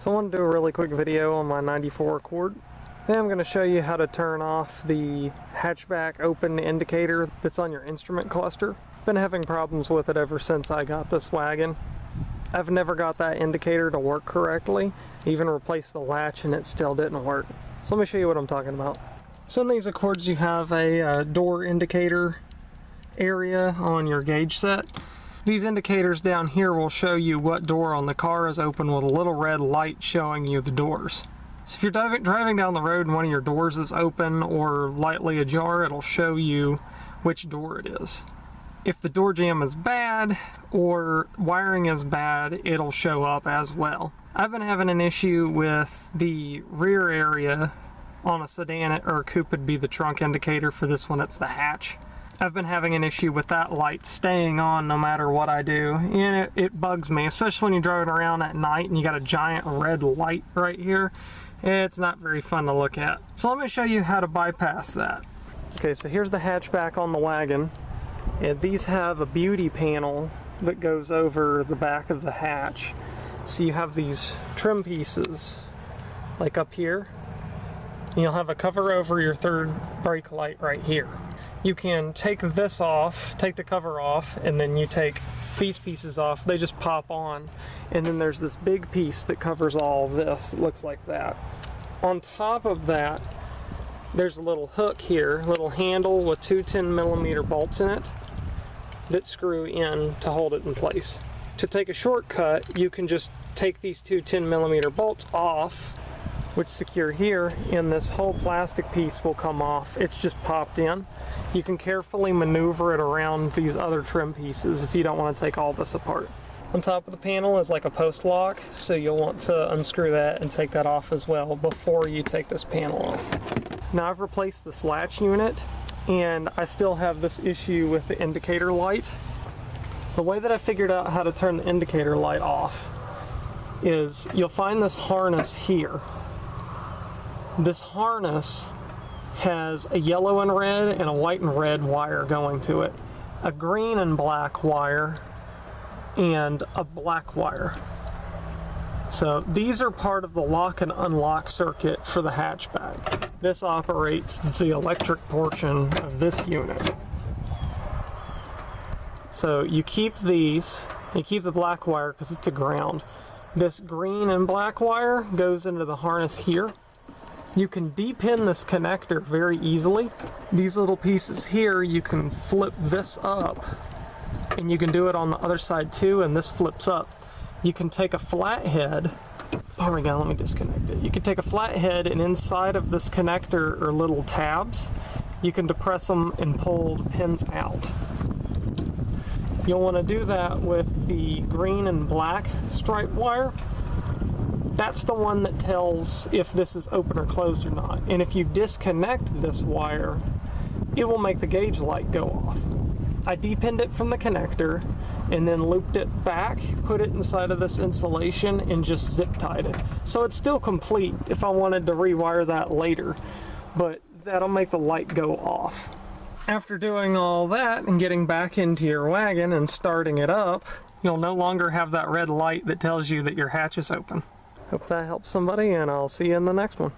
So I want to do a really quick video on my 94 Accord. Today I'm going to show you how to turn off the hatchback open indicator that's on your instrument cluster. Been having problems with it ever since I got this wagon. I've never got that indicator to work correctly. Even replaced the latch and it still didn't work. So let me show you what I'm talking about. So in these Accords you have a door indicator area on your gauge set. These indicators down here will show you what door on the car is open with a little red light showing you the doors. So if you're driving down the road and one of your doors is open or lightly ajar, it'll show you which door it is. If the door jamb is bad or wiring is bad, it'll show up as well. I've been having an issue with the rear area on a sedan, or a coupe would be the trunk indicator. For this one it's the hatch. I've been having an issue with that light staying on no matter what I do, and it bugs me, especially when you're driving around at night and you got a giant red light right here. It's not very fun to look at. So let me show you how to bypass that. Okay, so here's the hatchback on the wagon, and these have a beauty panel that goes over the back of the hatch. So you have these trim pieces like up here, and you'll have a cover over your third brake light right here. You can take this off, take the cover off, and then you take these pieces off. They just pop on. And then there's this big piece that covers all of this. It looks like that. On top of that, there's a little hook here, a little handle with two 10mm bolts in it that screw in to hold it in place. To take a shortcut, you can just take these two 10mm bolts off, which secure here, and this whole plastic piece will come off. It's just popped in. You can carefully maneuver it around these other trim pieces if you don't want to take all this apart. On top of the panel is like a post lock, so you'll want to unscrew that and take that off as well before you take this panel off. Now I've replaced this latch unit, and I still have this issue with the indicator light. The way that I figured out how to turn the indicator light off is you'll find this harness here. This harness has a yellow and red and a white and red wire going to it, a green and black wire, and a black wire. So these are part of the lock and unlock circuit for the hatchback. This operates the electric portion of this unit. So you keep these, you keep the black wire because it's a ground. This green and black wire goes into the harness here. You can depin this connector very easily. These little pieces here, you can flip this up, and you can do it on the other side too, and this flips up. You can take a flathead, here we go, let me disconnect it. You can take a flathead, and inside of this connector are little tabs. You can depress them and pull the pins out. You'll want to do that with the green and black striped wire. That's the one that tells if this is open or closed or not. And if you disconnect this wire, it will make the gauge light go off. I depinned it from the connector and then looped it back, put it inside of this insulation, and just zip tied it. So it's still complete if I wanted to rewire that later, but that'll make the light go off. After doing all that and getting back into your wagon and starting it up, you'll no longer have that red light that tells you that your hatch is open. Hope that helps somebody, and I'll see you in the next one.